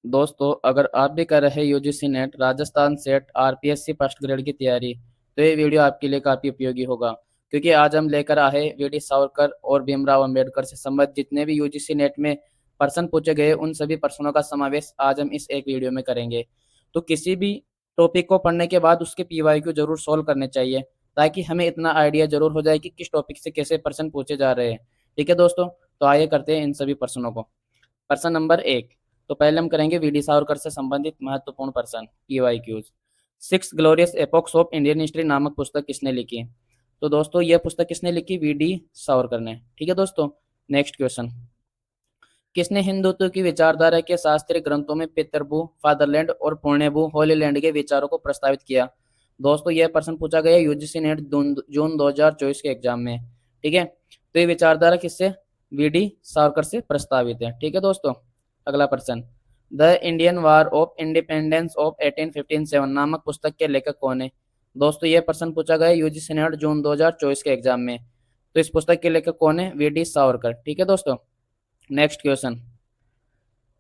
दोस्तों, अगर आप भी कर रहे हैं UGC net, Rajasthan set, RPSC first grade की तैयारी, तो ये वीडियो आपके लिए काफ़ी उपयोगी होगा। क्योंकि आज हम लेकर आए वीडी सावरकर और भीमराव अंबेडकर से संबंधित जितने भी यूजीसी नेट में प्रश्न पूछे गए, उन सभी प्रश्नों का समावेश आज हम इस एक वीडियो में करेंगे। तो किसी भी टॉपिक को पढ़ने के बाद उसके पीवाईक्यू जरूर सोल्व करने चाहिए, ताकि हमें इतना आइडिया जरूर हो जाए कि किस टॉपिक से कैसे प्रश्न पूछे जा रहे हैं। ठीक है दोस्तों, तो आइए करते हैं इन सभी प्रश्नों को। प्रश्न नंबर 1। तो पहले हम करेंगे वीडी सावरकर से संबंधित महत्वपूर्ण प्रश्न, PYQs. Six glorious epochs of Indian history नामक पुस्तक किसने लिखी? तो दोस्तों, यह पुस्तक किसने लिखी? वीडी सावरकर ने। ठीक है दोस्तों, नेक्स्ट क्वेश्चन। किसने हिंदुत्व की विचारधारा के शास्त्रीय ग्रंथों में पितृभू, फादरलैंड और पुण्यभू, होली लैंड के विचारों को प्रस्तावित किया? दोस्तों, यह प्रश्न पूछा गया यूजीसी नेट जून 2024 के एग्जाम में। ठीक है, तो ये विचारधारा किससे? वीडी सावरकर से प्रस्तावित है। ठीक है दोस्तों, अगला प्रश्न। The Indian war of independence of 1857 नामक पुस्तक के लेखक कौन है? दोस्तों, यह प्रश्न पूछा गया यूजीसी नेट जून 2024 के एग्जाम में। तो इस पुस्तक के लेखक कौन है? वीडी सावरकर। ठीक है दोस्तों, next question.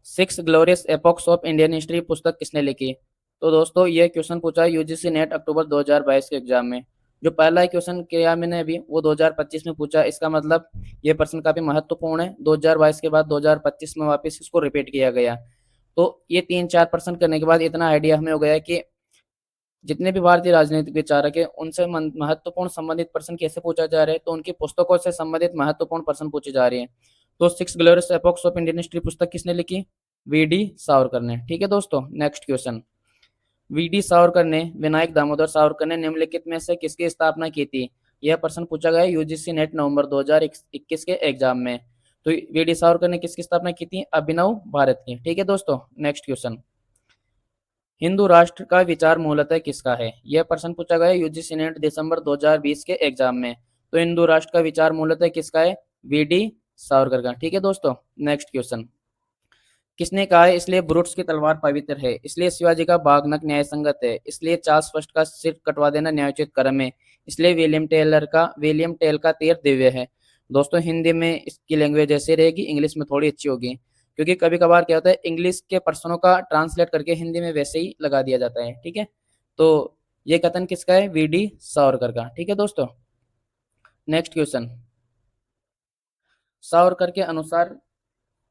Six glorious epochs of Indian history पुस्तक किसने लिखी? तो दोस्तों, ये क्वेश्चन पूछा है यूजीसी नेट अक्टूबर 2022 के एग्जाम में। जो पहला क्वेश्चन किया मैंने अभी, वो 2025 में पूछा। इसका मतलब ये प्रश्न काफी महत्वपूर्ण है। 2022 के बाद 2025 में वापस इसको रिपीट किया गया। तो ये 3-4 प्रश्न करने के बाद इतना आइडिया हमें हो गया कि जितने भी भारतीय राजनीतिक विचारक है, उनसे महत्वपूर्ण संबंधित प्रश्न कैसे पूछा जा रहा है, तो उनकी पुस्तकों से संबंधित महत्वपूर्ण प्रश्न पूछे जा रहे हैं। तो six glorious epochs of Indian history पुस्तक किसने लिखी? वीडी सावरकर ने। ठीक है दोस्तों, नेक्स्ट क्वेश्चन। वीडी सावरकर ने, विनायक दामोदर सावरकर ने निम्नलिखित में से किसकी स्थापना की थी? यह प्रश्न पूछा गया यूजीसी नेट नवंबर 2021 के एग्जाम में। तो वीडी सावरकर ने किसकी स्थापना की थी? अभिनव भारत की। ठीक है दोस्तों, नेक्स्ट क्वेश्चन। हिंदू राष्ट्र का विचार मूलतः किसका है? यह प्रश्न पूछा गया यूजीसी नेट दिसंबर 2020 के एग्जाम में। तो हिंदू राष्ट्र का विचार मूलतः किसका है? वीडी सावरकर का। ठीक है दोस्तों, नेक्स्ट क्वेश्चन। किसने कहा है इसलिए ब्रूट्स की तलवार पवित्र है, इसलिए शिवाजी का बागनक न्याय संगत है, इसलिए चार्ल्स फर्स्ट का सिर कटवा देना न्यायोचित कर्म है, इसलिए विलियम टेल का तीर दिव्य है? दोस्तों, हिंदी में इसकी लैंग्वेज ऐसे रहेगी, इंग्लिश में थोड़ी अच्छी होगी। क्योंकि कभी कभार क्या होता है, इंग्लिश के प्रश्नों का ट्रांसलेट करके हिंदी में वैसे ही लगा दिया जाता है। ठीक है, तो ये कथन किसका है? वीडी सावरकर का। ठीक है दोस्तों, नेक्स्ट क्वेश्चन। सावरकर के अनुसार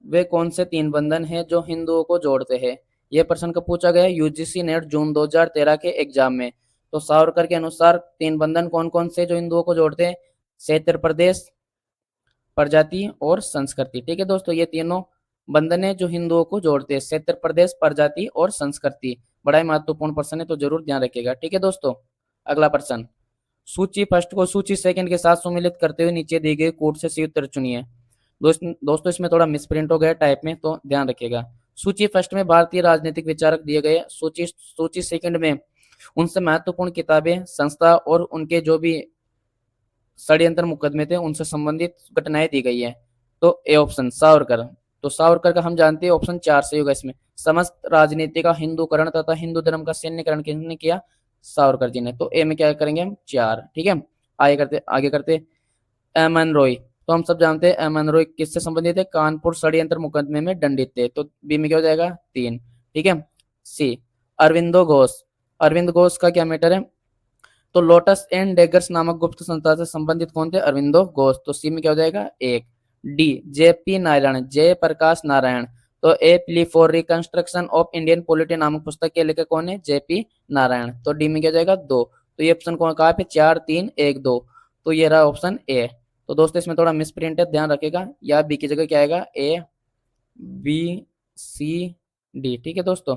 वे कौन से तीन बंधन हैं जो हिंदुओं को जोड़ते हैं? यह प्रश्न कब पूछा गया? यूजीसी नेट जून 2013 के एग्जाम में। तो सावरकर के अनुसार तीन बंधन कौन कौन से जो हिंदुओं को जोड़ते हैं? क्षेत्र, प्रदेश, प्रजाति और संस्कृति। ठीक है दोस्तों, ये तीनों बंधन है जो हिंदुओं को जोड़ते हैं, क्षेत्र, प्रदेश, प्रजाति और संस्कृति। बड़ा ही महत्वपूर्ण प्रश्न है, तो जरूर ध्यान रखिएगा। ठीक है दोस्तों, अगला प्रश्न। सूची फर्स्ट को सूची सेकंड के साथ सम्मिलित करते हुए नीचे दी गई कूट से सही उत्तर चुनिए। दोस्तों, इसमें थोड़ा मिसप्रिंट हो गया टाइप में, तो ध्यान रखिएगा। सूची फर्स्ट में भारतीय राजनीतिक विचारक दिए गए, सूची सेकंड में उनसे महत्वपूर्ण किताबें, संस्था और उनके जो भी षड्यंत्र मुकदमे थे उनसे संबंधित घटनाएं दी गई है। तो ए ऑप्शन सावरकर। तो सावरकर का हम जानते हैं ऑप्शन 4 सही होगा इसमें। समस्त राजनीति का हिंदूकरण तथा हिंदू धर्म का सैन्यकरण किसने किया? सावरकर जी ने। तो ए में क्या करेंगे हम? 4। ठीक है, आगे करते एम एन रॉय। तो हम सब जानते हैं एम एन रॉय किससे संबंधित है? कानपुर षड्यंत्र मुकदमे में दंडित थे। तो बी में क्या हो जाएगा? 3। ठीक है, सी अरविंदो घोष। अरविंद घोष का क्या मैटर है? तो लोटस एंड डेगर्स नामक गुप्त संस्था से संबंधित कौन थे? अरविंदो घोष। तो सी में क्या हो जाएगा? 1। डी जेपी नारायण, जय प्रकाश नारायण। तो a plea for reconstruction of Indian polity नामक पुस्तक के लेखक कौन है? जेपी नारायण। तो डी में क्या हो जाएगा? 2। तो ये ऑप्शन कौन कहा पे? 4 3 1 2। तो ये रहा ऑप्शन ए। तो दोस्तों, इसमें थोड़ा मिसप्रिंट है, ध्यान रखेगा। या बी की जगह क्या आएगा? A B C D. ठीक है दोस्तों,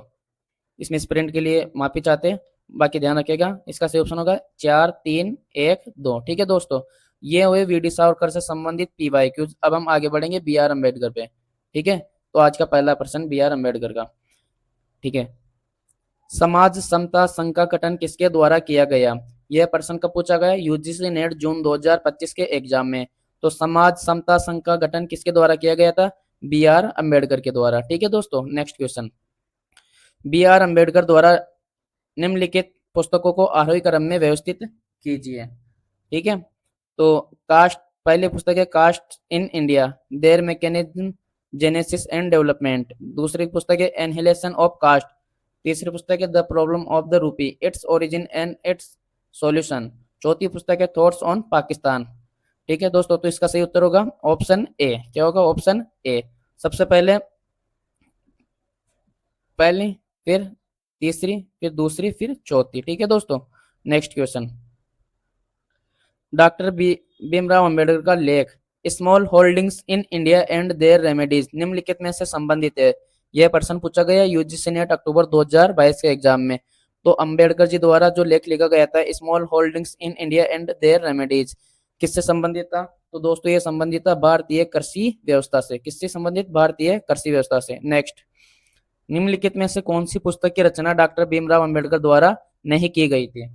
इस मिसप्रिंट के लिए माफी चाहते हैं। बाकी ध्यान रखिएगा, इसका सही ऑप्शन होगा 4 3 1 2। ठीक है दोस्तों, ये हुए वीडी सावरकर से संबंधित पीवाईक्यूज। अब हम आगे बढ़ेंगे बी आर अम्बेडकर पे। ठीक है, तो आज का पहला प्रश्न बी आर अम्बेडकर का। ठीक है, समाज समता संघ का गठन किसके द्वारा किया गया? यह प्रश्न कब पूछा गया? यूजीसी नेट जून 2025 के एग्जाम में। तो समाज समता संघ का गठन किसके द्वारा किया गया था? बी आर अम्बेडकर के द्वारा। ठीक है दोस्तों, next question. B R Ambedkar द्वारा निम्नलिखित पुस्तकों को आरोही क्रम में व्यवस्थित कीजिए। ठीक है, तो कास्ट, पहली पुस्तक है caste in India, their mechanism genesis and development. दूसरी पुस्तक है एनहिलेशन ऑफ कास्ट। तीसरी पुस्तक है the problem of the rupee, its origin and its solution. चौथी पुस्तक है थॉट्स ऑन पाकिस्तान। ठीक है दोस्तों, तो इसका सही उत्तर होगा ऑप्शन ए। क्या होगा? Option A. सबसे पहले पहली, फिर तीसरी, फिर दूसरी, फिर चौथी। ठीक है दोस्तों, next question. Doctor Bhimrao Ambedkar का लेख small holdings in India and their remedies निम्नलिखित में से संबंधित है। यह प्रश्न पूछा गया यूजीसी नेट अक्टूबर 2022 के एग्जाम में। तो अंबेडकर जी द्वारा जो लेख लिखा गया था small holdings in India and their remedies, किससे संबंधित था? तो दोस्तों ये संबंधित था भारतीय कृषि व्यवस्था से। किससे संबंधित? भारतीय कृषि व्यवस्था से। नेक्स्ट, निम्नलिखित में से कौन सी पुस्तक की रचना डॉक्टर भीमराव अंबेडकर द्वारा नहीं की गई थी?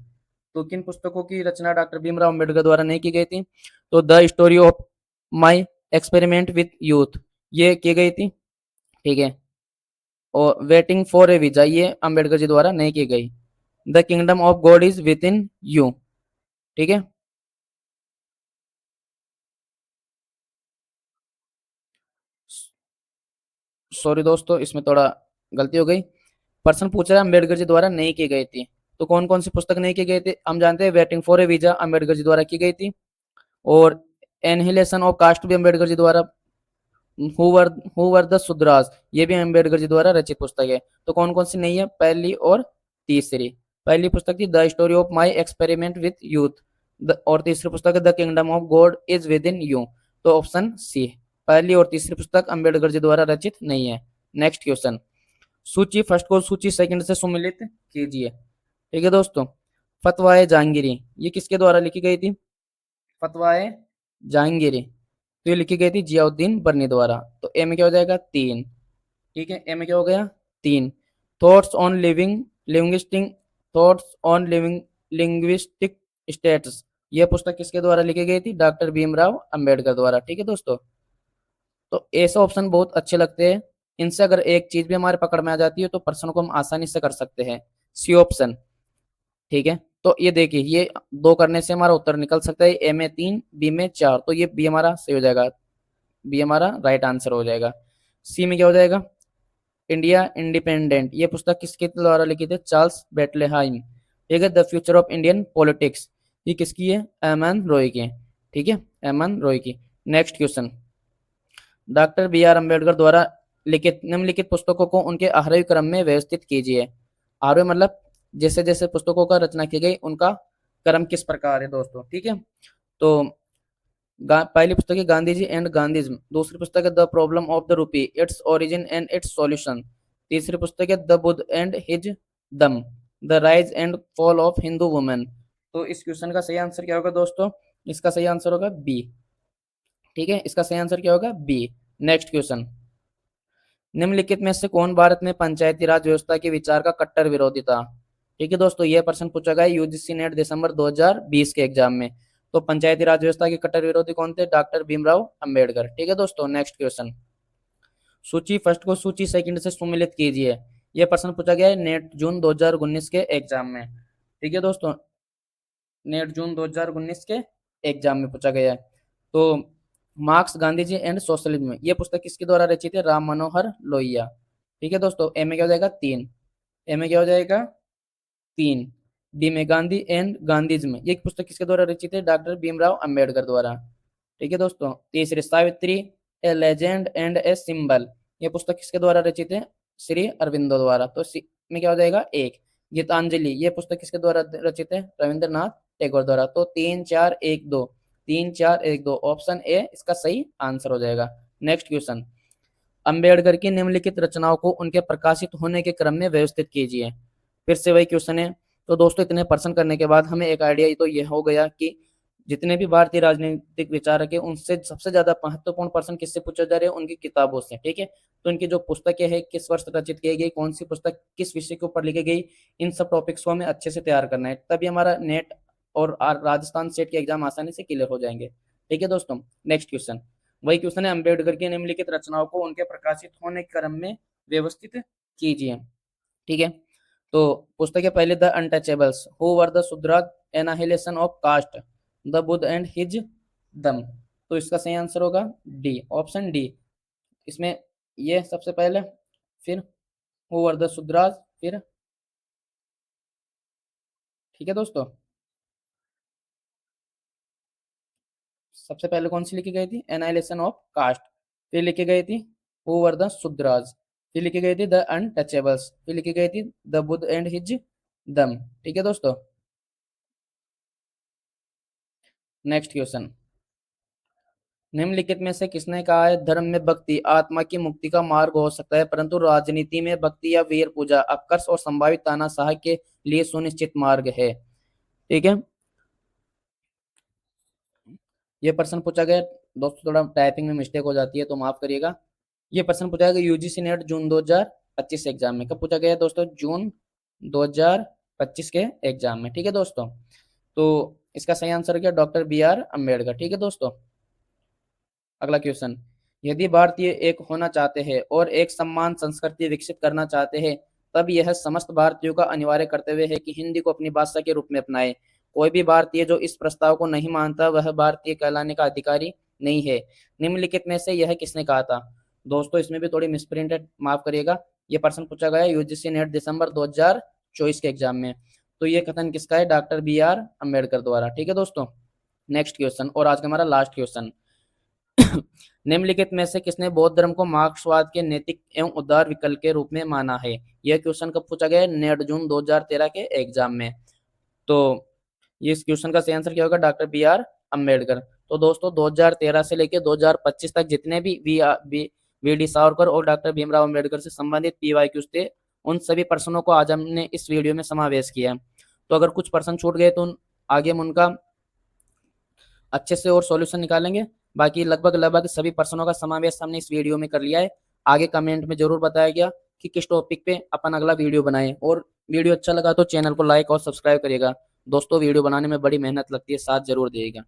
तो किन पुस्तकों की रचना डॉक्टर भीमराव अंबेडकर द्वारा नहीं की गई थी? तो the story of my experiment with youth ये की गई थी। ठीक है। और वेटिंग फॉर ए वीजा ये अंबेडकर जी द्वारा नहीं की गई। The kingdom of God is with in you. ठीक है। सॉरी दोस्तों, इसमें थोड़ा गलती हो गई। प्रश्न पूछ रहा है अंबेडकर जी द्वारा नहीं की गई थी। तो कौन कौन सी पुस्तक नहीं की गई थी? हम जानते हैं waiting for a visa Ambedkar ji द्वारा की गई थी, और एनहिलेशन ऑफ कास्ट भी अंबेडकर जी द्वारा, हु वर द सुद्रास ये भी अंबेडकर जी द्वारा रचित पुस्तक है। तो कौन कौन सी नहीं है? पहली और तीसरी। पहली पुस्तक थी the story of my experiment with youth, और तीसरी पुस्तक है the kingdom of God is with in you. तो ऑप्शन सी, पहली और तीसरी पुस्तक अंबेडकर जी द्वारा रचित नहीं है। Next question. सूची फर्स्ट को सूची सेकंड से सुमिलित कीजिए। ठीक है दोस्तों। फतवाए जहांगीरी ये किसके द्वारा लिखी गई थी? फतवाए जहांगीरी तो ये लिखी गई थी जियाउद्दीन बर्नी द्वारा। तो ए में क्या हो जाएगा? 3। ठीक है, ए में क्या हो गया? 3। Thoughts on living linguistic thoughts on living linguistic states यह पुस्तक किसके द्वारा लिखी गई थी? डॉक्टर भीमराव अंबेडकर द्वारा। ठीक है दोस्तों, तो ऐसे ऑप्शन बहुत अच्छे लगते हैं। इनसे अगर एक चीज भी हमारे पकड़ में आ जाती है तो प्रश्न को हम आसानी से कर सकते हैं। C option. ठीक है, तो ये देखिए, ये दो करने से हमारा उत्तर निकल सकता है। ए में 3, बी में 4, तो ये बी हमारा सही हो जाएगा। बी हमारा राइट आंसर हो जाएगा। सी में क्या हो जाएगा? इंडिया इंडिपेंडेंट ये पुस्तक किसके द्वारा लिखी थी? चार्ल्स बेटलेहाइम। ठीक है। The future of Indian politics ये किसकी है? एम एन रॉय की। ठीक है, एम एन रॉय की। Next question. Doctor B R Ambedkar द्वारा लिखित निम्नलिखित पुस्तकों को उनके आरोही क्रम में व्यवस्थित कीजिए। आरोही मतलब जैसे जैसे पुस्तकों का रचना की गई उनका क्रम किस प्रकार है दोस्तों। ठीक है, तो पहली पुस्तक है गांधी जी एंड गांधीज्म। दूसरी पुस्तक है the problem of the rupee, its origin and its solution. तीसरी पुस्तक है द बुद्ध एंड हिज दम, the rise and fall of Hindu women. तो इस क्वेश्चन का सही आंसर क्या होगा दोस्तों? इसका सही आंसर होगा बी। ठीक है, इसका सही आंसर क्या होगा? बी। Next question. निम्नलिखित में से कौन भारत में पंचायती राज व्यवस्था के विचार का कट्टर विरोधी था? ठीक है दोस्तों, यह प्रश्न पूछा गया यूजीसी नेट दिसंबर 2020 के एग्जाम में। तो पंचायती राज व्यवस्था के कट्टर विरोधी कौन थे? डॉक्टर भीमराव अंबेडकर। ठीक है दोस्तों, नेक्स्ट क्वेश्चन। सूची फर्स्ट को सूची सेकंड से सुमिलित कीजिए। यह प्रश्न पूछा गया है नेट जून 2019 के एग्जाम में। ठीक है दोस्तों, नेट जून 2019 के एग्जाम में पूछा गया है। तो Marx, Gandhi ji and socialism ये पुस्तक किसके द्वारा रचित है? राम मनोहर लोहिया। ठीक है दोस्तों, ए में क्या हो जाएगा? 3। ए में क्या हो जाएगा? 3। डी में गांधी एंड गांधीज्म ये पुस्तक किसके द्वारा रचित है? डॉक्टर भीमराव अंबेडकर द्वारा। ठीक है दोस्तों, तीसरे सावित्री ए लेजेंड एंड ए सिंबल ये पुस्तक किसके द्वारा रचित है? श्री अरविंदो द्वारा। तो सी में क्या हो जाएगा? 1। गीतांजलि ये पुस्तक किसके द्वारा रचित है? रविंद्रनाथ टैगोर द्वारा। तो 3 4 1 2, 3 4 1 2 ऑप्शन ए इसका सही आंसर हो जाएगा। Next question. अंबेडकर की निम्नलिखित रचनाओं को उनके प्रकाशित होने के क्रम में व्यवस्थित कीजिए। फिर से वही क्वेश्चन है। तो दोस्तों इतने प्रश्न करने के बाद हमें एक आइडिया तो यह हो गया कि जितने भी भारतीय राजनीतिक विचारक है उनसे सबसे ज्यादा महत्वपूर्ण प्रश्न किससे पूछा जा रहा है? उनकी किताबों से। ठीक है, तो उनकी जो पुस्तकें हैं किस वर्ष रचित की गई, कौन सी पुस्तक किस विषय के ऊपर लिखी गई, इन सब टॉपिक्स को हमें अच्छे से तैयार करना है, तभी हमारा नेट और राजस्थान सेट के एग्जाम आसानी से क्लियर हो जाएंगे। ठीक है दोस्तों, नेक्स्ट क्वेश्चन। वही क्वेश्चन है, अम्बेडकर की निम्नलिखित रचनाओं को उनके प्रकाशित होने के क्रम में व्यवस्थित कीजिए। ठीक है, तो पुस्तक है पहले the untouchables, who were the Shudra, annihilation of caste, the Buddha and his Dhamma. तो इसका सही आंसर होगा डी, ऑप्शन डी। इसमें ये सबसे पहले, फिर हु वर द शूद्राज, फिर, ठीक है दोस्तों। सबसे पहले कौन सी लिखी गई थी? Annihilation of caste. फिर लिखी गई थी हु वर द शूद्राज। फिर लिखी गई थी द अनटचेबल्स। फिर लिखी गई थी द बुद्ध एंड हिज दम। ठीक है दोस्तों। नेक्स्ट क्वेश्चन, निम्नलिखित में से किसने कहा है धर्म में भक्ति आत्मा की मुक्ति का मार्ग हो सकता है, परंतु राजनीति में भक्ति या वीर पूजा अपकर्ष और संभावित तानाशाह के लिए सुनिश्चित मार्ग है। ठीक है, ये प्रश्न पूछा गया दोस्तों, थोड़ा टाइपिंग में मिस्टेक हो जाती है तो माफ करिएगा। ये प्रश्न पूछा गया यूजीसी नेट जून 2025 एग्जाम में। कब पूछा गया दोस्तों? जून 2025 के एग्जाम में। ठीक है दोस्तों, तो इसका सही आंसर क्या? Doctor B R Ambedkar. ठीक है दोस्तों। अगला क्वेश्चन, यदि भारतीय एक होना चाहते हैं और एक सम्मान संस्कृति विकसित करना चाहते हैं, तब यह समस्त भारतीयों का अनिवार्य कर्तव्य है कि हिंदी को अपनी भाषा के रूप में अपनाएं। कोई भी भारतीय जो इस प्रस्ताव को नहीं मानता वह भारतीय कहलाने का अधिकारी नहीं है। निम्नलिखित में से यह किसने कहा था? दोस्तों इसमें भी थोड़ी मिसप्रिंट है, माफ करिएगा। ये प्रश्न पूछा गया यूजीसी नेट दिसंबर 2024 के एग्जाम में। तो ये कथन किसका है? डॉक्टर बी आर अम्बेडकर द्वारा। ठीक है दोस्तों। नेक्स्ट क्वेश्चन और आज का हमारा लास्ट क्वेश्चन, निम्नलिखित में से किसने बौद्ध धर्म को मार्क्सवाद के नैतिक एवं उदार विकल्प के रूप में माना है? यह क्वेश्चन कब पूछा गया? नेट जून 2013 के एग्जाम में। तो ये इस क्वेश्चन का सही आंसर क्या होगा? Doctor B R Ambedkar. तो दोस्तों 2013 से लेकर 2025 तक जितने भी वी डी सावरकर और डॉक्टर भीमराव अम्बेडकर से संबंधित पीवाईक्यूज थे, उन सभी प्रश्नों को आज हमने इस वीडियो में समावेश किया। तो अगर कुछ प्रश्न छूट गए तो आगे हम उनका अच्छे से और सॉल्यूशन निकालेंगे। बाकी लगभग लगभग सभी प्रश्नों का समावेश हमने इस वीडियो में कर लिया है। आगे कमेंट में जरूर बताया गया कि किस टॉपिक पे अपन अगला वीडियो बनाएं, और वीडियो अच्छा लगा तो चैनल को लाइक और सब्सक्राइब करिएगा। दोस्तों वीडियो बनाने में बड़ी मेहनत लगती है, साथ जरूर दिएगा।